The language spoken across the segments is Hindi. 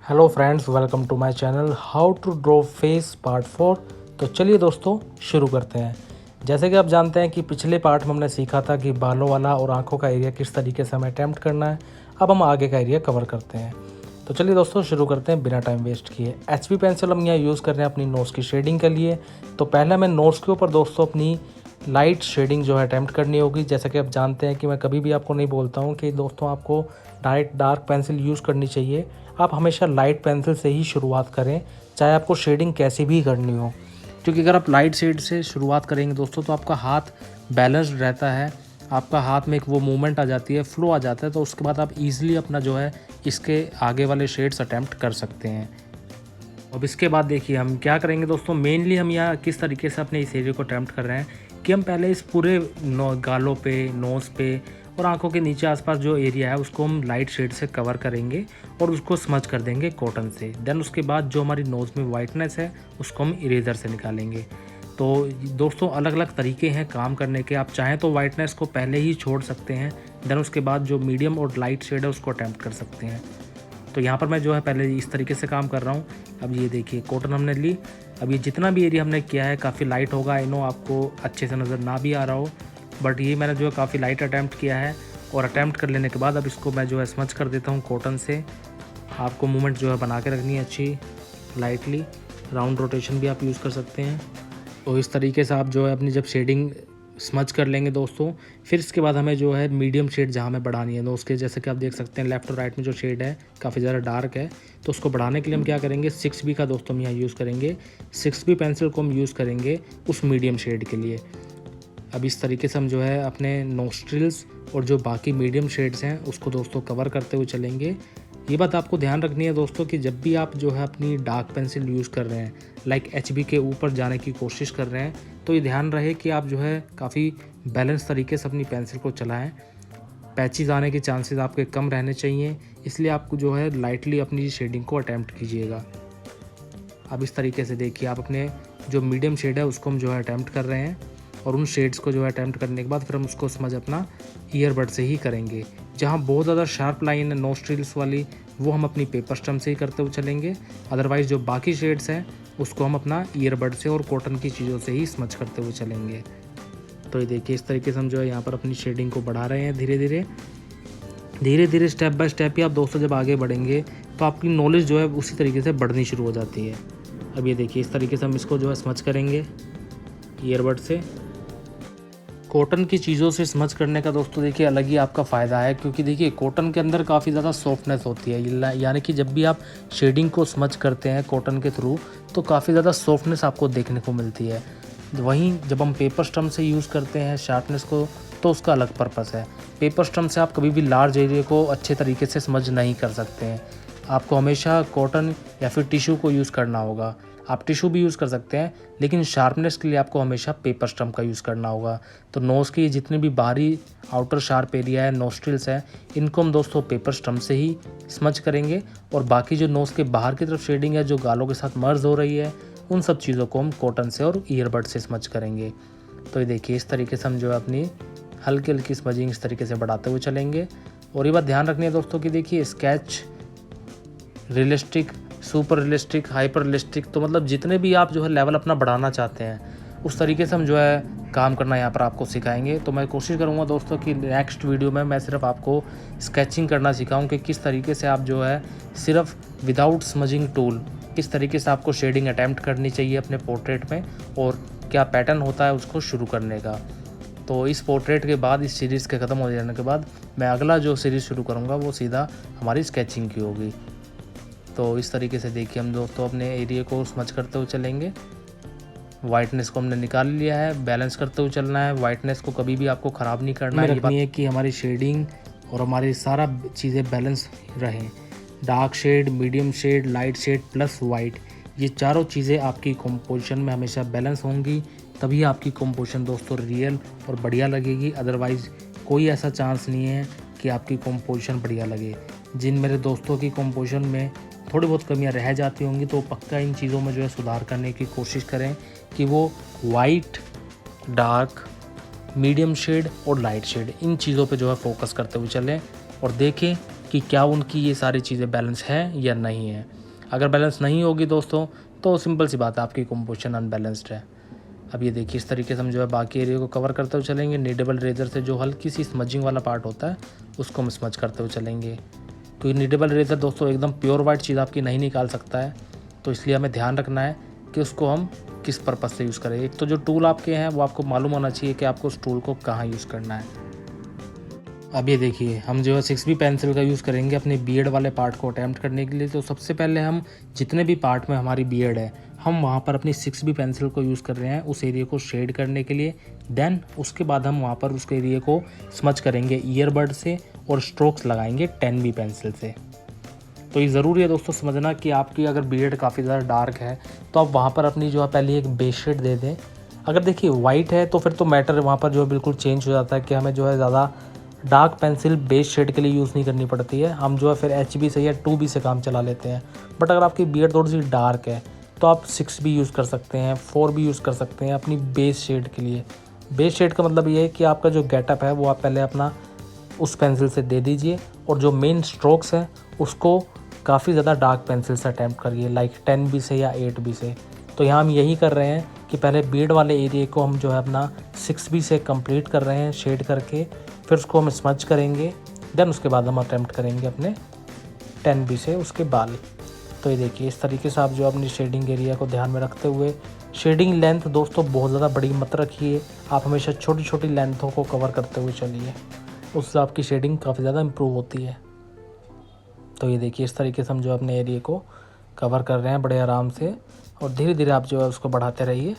Hello friends, welcome to my channel how to draw face part 4। तो चलिए दोस्तों शुरू करते हैं। जैसे कि आप जानते हैं कि पिछले पार्ट में हमने सीखा था कि बालों वाला और आंखों का एरिया किस तरीके से हमें अटैम्प्ट करना है। अब हम आगे का एरिया कवर करते हैं। तो चलिए दोस्तों शुरू करते हैं बिना टाइम वेस्ट किए। HB पेंसिल हम यहाँ यूज़ कर रहे हैं अपनी नोज़ की शेडिंग के लिए। तो पहले हमें नोज़ के ऊपर दोस्तों अपनी लाइट शेडिंग जो है अटैम्प्ट करनी होगी। जैसा कि आप जानते हैं कि मैं कभी भी आपको नहीं बोलता हूँ कि दोस्तों आपको डार्क पेंसिल यूज़ करनी चाहिए। आप हमेशा लाइट पेंसिल से ही शुरुआत करें, चाहे आपको शेडिंग कैसी भी करनी हो। क्योंकि अगर आप लाइट शेड से शुरुआत करेंगे दोस्तों तो आपका हाथ बैलेंस्ड रहता है, आपका हाथ में एक वो मूवमेंट आ जाती है, फ्लो आ जाता है। तो उसके बाद आप ईज़िली अपना जो है इसके आगे वाले शेड्स अटैम्प्ट कर सकते हैं। अब इसके बाद देखिए हम क्या करेंगे दोस्तों, मेनली हम यहाँ किस तरीके से अपने इस एरिया को अटैम्प्ट कर रहे हैं कि हम पहले इस पूरे गालों पे, नोज़ पे और आंखों के नीचे आसपास जो एरिया है उसको हम लाइट शेड से कवर करेंगे और उसको स्मच कर देंगे कॉटन से। देन उसके बाद जो हमारी नोज़ में वाइटनेस है उसको हम इरेजर से निकालेंगे। तो दोस्तों अलग अलग तरीके हैं काम करने के। आप चाहें तो वाइटनेस को पहले ही छोड़ सकते हैं, देन उसके बाद जो मीडियम और लाइट शेड है उसको अटैम्प्ट कर सकते हैं। तो यहाँ पर मैं जो है पहले इस तरीके से काम कर रहा हूँ। अब ये देखिए कॉटन हमने ली। अब ये जितना भी एरिया हमने किया है काफ़ी लाइट होगा, आई नो आपको अच्छे से नज़र ना भी आ रहा हो, बट ये मैंने जो है काफ़ी लाइट अटैम्प्ट किया है। और अटैम्प्ट कर लेने के बाद अब इसको मैं जो है स्मच कर देता हूँ कॉटन से। आपको मूवमेंट जो है बना के रखनी है अच्छी, लाइटली राउंड रोटेशन भी आप यूज़ कर सकते हैं। तो इस तरीके से आप जो है अपनी जब शेडिंग स्मच कर लेंगे दोस्तों, फिर इसके बाद हमें जो है मीडियम शेड जहाँ में बढ़ानी है तो उसके जैसे कि आप देख सकते हैं लेफ्ट और राइट में जो शेड है काफ़ी ज़्यादा डार्क है। तो उसको बढ़ाने के लिए हम क्या करेंगे, 6B का दोस्तों हम यहाँ यूज़ करेंगे। 6B पेंसिल को हम यूज़ करेंगे उस मीडियम शेड के लिए। अब इस तरीके से हम जो है अपने नोस्ट्रिल्स और जो बाकी मीडियम शेड्स हैं उसको दोस्तों कवर करते हुए चलेंगे। ये बात आपको ध्यान रखनी है दोस्तों कि जब भी आप जो है अपनी डार्क पेंसिल यूज़ कर रहे हैं, लाइक HB के ऊपर जाने की कोशिश कर रहे हैं, तो ये ध्यान रहे कि आप जो है काफ़ी बैलेंस तरीके से अपनी पेंसिल को चलाएं। पैचेस आने के चांसेस आपके कम रहने चाहिए, इसलिए आपको जो है लाइटली अपनी शेडिंग को अटैम्प्ट कीजिएगा। अब इस तरीके से देखिए आप अपने जो मीडियम शेड है उसको हम जो है अटैम्प्ट कर रहे हैं और उन शेड्स को जो है अटैम्प्ट करने के बाद फिर हम उसको समझ अपना ईयरबड से ही करेंगे। जहाँ बहुत ज़्यादा शार्प लाइन है नोस्ट्रिल्स वाली, वो हम अपनी पेपर स्टम्प से ही करते हुए चलेंगे। अदरवाइज़ जो बाकी शेड्स हैं उसको हम अपना ईयरबड से और कॉटन की चीज़ों से ही स्मच करते हुए चलेंगे। तो ये देखिए इस तरीके से हम जो है यहाँ पर अपनी शेडिंग को बढ़ा रहे हैं धीरे धीरे स्टेप बाय स्टेप ही आप दोस्तों जब आगे बढ़ेंगे तो आपकी नॉलेज जो है उसी तरीके से बढ़नी शुरू हो जाती है। अब ये देखिए इस तरीके से हम इसको जो है स्मच करेंगे ईयरबड से। कॉटन की चीज़ों से स्मच करने का दोस्तों देखिए अलग ही आपका फ़ायदा है, क्योंकि देखिए कॉटन के अंदर काफ़ी ज़्यादा सॉफ्टनेस होती है। यानी कि जब भी आप शेडिंग को स्मच करते हैं कॉटन के थ्रू तो काफ़ी ज़्यादा सॉफ्टनेस आपको देखने को मिलती है। वहीं जब हम पेपर स्टम्प से यूज़ करते हैं शार्पनेस को तो उसका अलग पर्पस है। पेपर स्टम्प से आप कभी भी लार्ज एरिया को अच्छे तरीके से स्मच नहीं कर सकते हैं। आपको हमेशा कॉटन या फिर टिश्यू को यूज़ करना होगा। आप टिश्यू भी यूज़ कर सकते हैं लेकिन शार्पनेस के लिए आपको हमेशा पेपर स्टम्प का यूज़ करना होगा। तो नोज़ की जितनी भी बाहरी आउटर शार्प एरिया है, नोस्ट्रिल्स हैं, इनको हम दोस्तों पेपर स्टम्प से ही स्मच करेंगे। और बाकी जो नोज़ के बाहर की तरफ शेडिंग है जो गालों के साथ मर्ज हो रही है, उन सब चीज़ों को हम कॉटन से और ईयरबड से स्मच करेंगे। तो ये देखिए इस तरीके से हम जो है अपनी हल्की हल्की स्मजिंग इस तरीके से बढ़ाते हुए चलेंगे। और ये बात ध्यान रखनी है दोस्तों कि देखिए sketch, realistic, super realistic, hyper realistic, तो मतलब जितने भी आप जो है लेवल अपना बढ़ाना चाहते हैं उस तरीके से हम जो है काम करना यहाँ पर आपको सिखाएंगे। तो मैं कोशिश करूँगा दोस्तों कि नेक्स्ट वीडियो में मैं सिर्फ आपको स्केचिंग करना सिखाऊँ कि किस तरीके से आप जो है सिर्फ विदाउट स्मजिंग टूल किस तरीके से आपको शेडिंग अटैम्प्ट करनी चाहिए अपने पोर्ट्रेट में और क्या पैटर्न होता है उसको शुरू करने का। तो इस पोर्ट्रेट के बाद, इस सीरीज़ के ख़त्म हो जाने के बाद मैं अगला जो सीरीज़ शुरू करूँगा वो सीधा हमारी स्केचिंग की होगी। तो इस तरीके से देखिए हम दोस्तों अपने एरिया को स्मच करते हुए चलेंगे। वाइटनेस को हमने निकाल लिया है, बैलेंस करते हुए चलना है। वाइटनेस को कभी भी आपको ख़राब नहीं करना है। रखनी है कि हमारी शेडिंग और हमारी सारा चीज़ें बैलेंस रहें। Dark shade, medium shade, light shade plus white, ये चारों चीज़ें आपकी कंपोजिशन में हमेशा बैलेंस होंगी, तभी आपकी कंपोजिशन दोस्तों रियल और बढ़िया लगेगी। अदरवाइज़ कोई ऐसा चांस नहीं है कि आपकी कंपोजिशन बढ़िया लगे। जिन मेरे दोस्तों की कंपोजिशन में थोड़ी बहुत कमियां रह जाती होंगी तो पक्का इन चीज़ों में जो है सुधार करने की कोशिश करें कि वो वाइट, डार्क, मीडियम शेड और लाइट शेड, इन चीज़ों पे जो है फोकस करते हुए चलें और देखें कि क्या उनकी ये सारी चीज़ें बैलेंस है या नहीं है। अगर बैलेंस नहीं होगी दोस्तों तो सिंपल सी बात है, आपकी कंपोजिशन अनबैलेंस्ड है। अब ये देखिए इस तरीके से हम जो है बाकी एरिया को कवर करते हुए चलेंगे। नीडेबल रेजर से जो हल्की सी स्मजिंग वाला पार्ट होता है उसको हम स्मज करते हुए चलेंगे, क्योंकि नीडेबल रेजर दोस्तों एकदम प्योर वाइट चीज़ आपकी नहीं निकाल सकता है, तो इसलिए हमें ध्यान रखना है कि उसको हम किस पर्पज़ से यूज़ करें। एक तो जो टूल आपके हैं वो आपको मालूम होना चाहिए कि आपको उस टूल को कहाँ यूज़ करना है। अब ये देखिए हम जो है 6B पेंसिल का यूज़ करेंगे अपने बियर्ड वाले पार्ट को अटैम्प्ट करने के लिए। तो सबसे पहले हम जितने भी पार्ट में हमारी बियर्ड है हम वहाँ पर अपनी 6B पेंसिल को यूज़ कर रहे हैं उस एरिया को शेड करने के लिए। देन उसके बाद हम वहाँ पर उस एरिया को स्मच करेंगे ईयरबड से और स्ट्रोक्स लगाएंगे 10B पेंसिल से। तो ये ज़रूरी है दोस्तों समझना कि आपकी अगर बियर्ड काफ़ी ज़्यादा डार्क है तो आप वहाँ पर अपनी जो है पहले एक बेस शेड दे दें। अगर देखिए वाइट है तो फिर तो मैटर वहाँ पर जो है बिल्कुल चेंज हो जाता है कि हमें जो है ज़्यादा डार्क पेंसिल बेस शेड के लिए यूज़ नहीं करनी पड़ती है, हम जो है फिर HB से या 2B से काम चला लेते हैं। बट अगर आपकी बियर्ड थोड़ी सी डार्क है तो आप 6B यूज़ कर सकते हैं, 4B यूज़ कर सकते हैं अपनी बेस शेड के लिए। बेस शेड का मतलब ये है कि आपका जो गेटअप है वो आप पहले अपना उस पेंसिल से दे दीजिए और जो मेन स्ट्रोक्स हैं उसको काफ़ी ज़्यादा डार्क पेंसिल से अटैम्प्ट करिए, लाइक 10B से या 8B से। तो यहाँ हम यही कर रहे हैं कि पहले बियर्ड वाले एरिया को हम जो है अपना 6B से कंप्लीट कर रहे हैं शेड करके, फिर उसको हम स्मच करेंगे। देन उसके बाद हम अटैम्प्ट करेंगे अपने 10B से उसके बाल। तो ये देखिए इस तरीके से आप जो अपनी शेडिंग एरिया को ध्यान में रखते हुए, शेडिंग लेंथ दोस्तों बहुत ज़्यादा बड़ी मत रखिए, आप हमेशा छोटी छोटी लेंथों को कवर करते हुए चलिए, उससे आपकी शेडिंग काफ़ी ज़्यादा इम्प्रूव होती है। तो ये देखिए इस तरीके से हम जो अपने एरिया को कवर कर रहे हैं बड़े आराम से, और धीरे धीरे आप जो है उसको बढ़ाते रहिए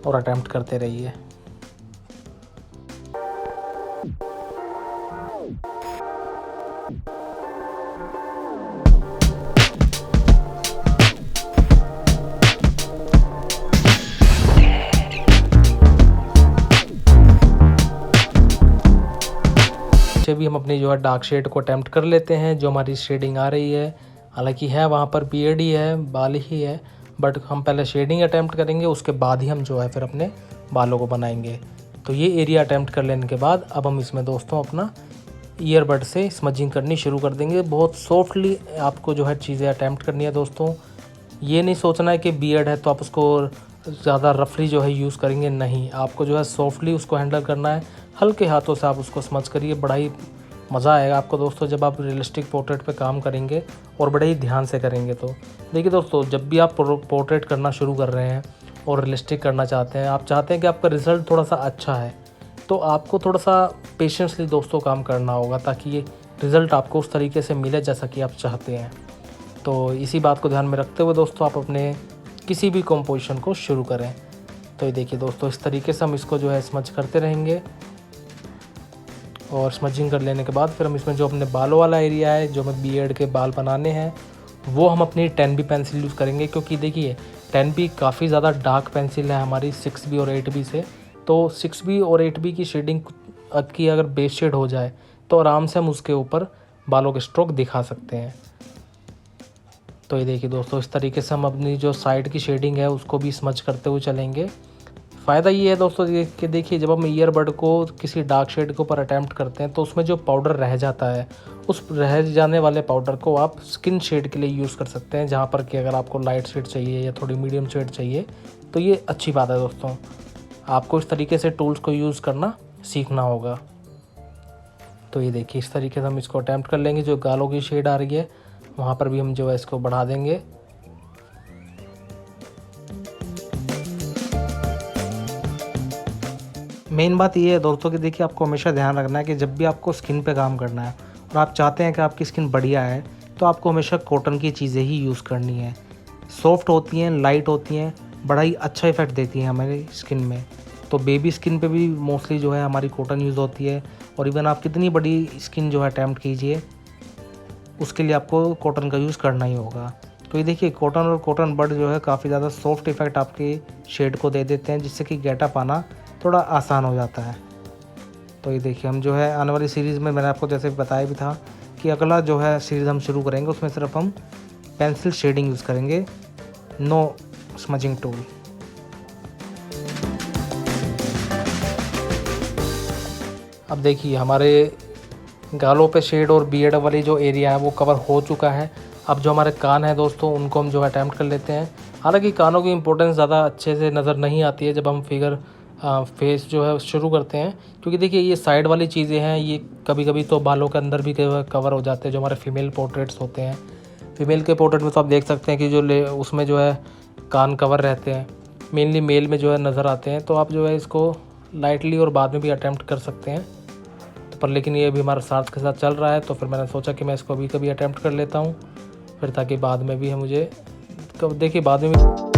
और अटैम्प्ट करते रहिए। भी हम अपनी जो है डार्क शेड को अटैम्प्ट कर लेते हैं। जो हमारी शेडिंग आ रही है, हालांकि है वहाँ पर बियर्ड ही है, बाल ही है, बट हम पहले शेडिंग अटैम्प्ट करेंगे उसके बाद ही हम जो है फिर अपने बालों को बनाएंगे। तो ये एरिया अटैम्प्ट कर लेने के बाद अब हम इसमें दोस्तों अपना ईयरबड से स्मजिंग करनी शुरू कर देंगे। बहुत सॉफ्टली आपको जो है चीज़ें अटैम्प्ट करनी है दोस्तों। ये नहीं सोचना है कि बियर्ड है तो आप उसको ज़्यादा रफली जो है यूज़ करेंगे, नहीं, आपको जो है सॉफ्टली उसको हैंडल करना है। हल्के हाथों से आप उसको स्मच करिए, बड़ा ही मज़ा आएगा आपको दोस्तों जब आप रियलिस्टिक पोर्ट्रेट पे काम करेंगे और बड़े ही ध्यान से करेंगे। तो देखिए दोस्तों जब भी आप पोर्ट्रेट करना शुरू कर रहे हैं और रियलिस्टिक करना चाहते हैं, आप चाहते हैं कि आपका रिज़ल्ट थोड़ा सा अच्छा है, तो आपको थोड़ा सा पेशेंसली दोस्तों काम करना होगा ताकि ये रिज़ल्ट आपको उस तरीके से मिले जैसा कि आप चाहते हैं। तो इसी बात को ध्यान में रखते हुए दोस्तों आप अपने किसी भी कंपोजिशन को शुरू करें। तो ये देखिए दोस्तों इस तरीके से हम इसको जो है स्मच करते रहेंगे, और स्मचिंग कर लेने के बाद फिर हम इसमें जो अपने बालों वाला एरिया है, जो हमें बियर्ड के बाल बनाने हैं, वो हम अपनी 10B पेंसिल यूज़ करेंगे। क्योंकि देखिए 10B काफ़ी ज़्यादा डार्क पेंसिल है हमारी 6B और 8B से। तो 6B और 8B की शेडिंग की अगर बेस शेड हो जाए तो आराम से हम उसके ऊपर बालों के स्ट्रोक दिखा सकते हैं। तो ये देखिए दोस्तों इस तरीके से हम अपनी जो साइड की शेडिंग है उसको भी स्मच करते हुए चलेंगे। फ़ायदा ये है दोस्तों कि देखिए जब हम ईयरबड को किसी डार्क शेड के ऊपर अटैम्प्ट करते हैं तो उसमें जो पाउडर रह जाता है, उस रह जाने वाले पाउडर को आप स्किन शेड के लिए यूज़ कर सकते हैं, जहाँ पर कि अगर आपको लाइट शेड चाहिए या थोड़ी मीडियम शेड चाहिए तो ये अच्छी बात है दोस्तों। आपको इस तरीके से टूल्स को यूज़ करना सीखना होगा। तो ये देखिए इस तरीके से हम इसको अटैम्प्ट कर लेंगे। जो गालों की शेड आ रही है वहाँ पर भी हम जो है इसको बढ़ा देंगे। मेन बात ये है दोस्तों कि देखिए आपको हमेशा ध्यान रखना है कि जब भी आपको स्किन पे काम करना है और आप चाहते हैं कि आपकी स्किन बढ़िया है तो आपको हमेशा कॉटन की चीज़ें ही यूज़ करनी है। सॉफ्ट होती हैं, लाइट होती हैं, बड़ा ही अच्छा इफेक्ट देती हैं हमारी स्किन में। तो बेबी स्किन पे भी मोस्टली जो है हमारी कॉटन यूज़ होती है, और इवन आप कितनी बड़ी स्किन जो है अटैम्प्ट कीजिए उसके लिए आपको कॉटन का यूज़ करना ही होगा। तो ये देखिए कॉटन और कॉटन बड जो है काफ़ी ज़्यादा सॉफ्ट इफेक्ट आपके शेड को दे देते हैं, जिससे कि गेटअप आना थोड़ा आसान हो जाता है। तो ये देखिए हम जो है आने वाली सीरीज़ में मैंने आपको जैसे बताया भी था कि अगला जो है सीरीज़ हम शुरू करेंगे उसमें सिर्फ हम पेंसिल शेडिंग यूज़ करेंगे, नो स्मजिंग टूल। अब देखिए हमारे गालों पे शेड और बियर्ड वाली जो एरिया है वो कवर हो चुका है। अब जो हमारे कान है दोस्तों उनको हम जो है अटैम्प्ट कर लेते हैं। हालांकि कानों की इंपॉर्टेंस ज़्यादा अच्छे से नज़र नहीं आती है जब हम फिगर फेस जो है शुरू करते हैं, क्योंकि देखिए ये साइड वाली चीज़ें हैं, ये कभी कभी तो बालों के अंदर भी कवर हो जाते हैं। जो हमारे फीमेल पोर्ट्रेट्स होते हैं, फीमेल के पोर्ट्रेट में तो आप देख सकते हैं कि जो उसमें जो है कान कवर रहते हैं, मेनली मेल में जो है नज़र आते हैं। तो आप जो है इसको लाइटली और बाद में भी अटैम्प्ट कर सकते हैं। तो पर लेकिन ये अभी हमारे साथ के साथ चल रहा है, तो फिर मैंने सोचा कि मैं इसको अभी कभी अटैम्प्ट कर लेता हूँ, फिर ताकि बाद में भी है मुझे देखिए बाद में भी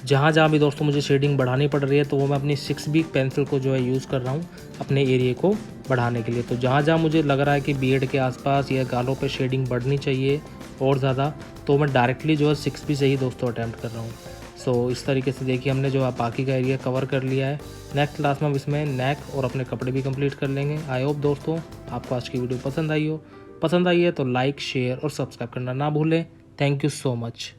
जहाँ जहाँ भी दोस्तों मुझे शेडिंग बढ़ानी पड़ रही है तो वो मैं अपनी 6B पेंसिल को जो है यूज़ कर रहा हूँ अपने एरिया को बढ़ाने के लिए। तो जहाँ जहाँ मुझे लग रहा है कि बियर्ड के आसपास या गालों पे शेडिंग बढ़नी चाहिए और ज़्यादा, तो मैं डायरेक्टली जो है 6B से ही दोस्तों अटैम्प्ट कर रहा हूँ। सो इस तरीके से देखिए हमने जो है बाकी का एरिया कवर कर लिया है। नेक्स्ट क्लास में हम इसमें नेक और अपने कपड़े भी कंप्लीट कर लेंगे। आई होप दोस्तों आपको आज की वीडियो पसंद आई है तो लाइक, शेयर और सब्सक्राइब करना ना भूलें। Thank you so much.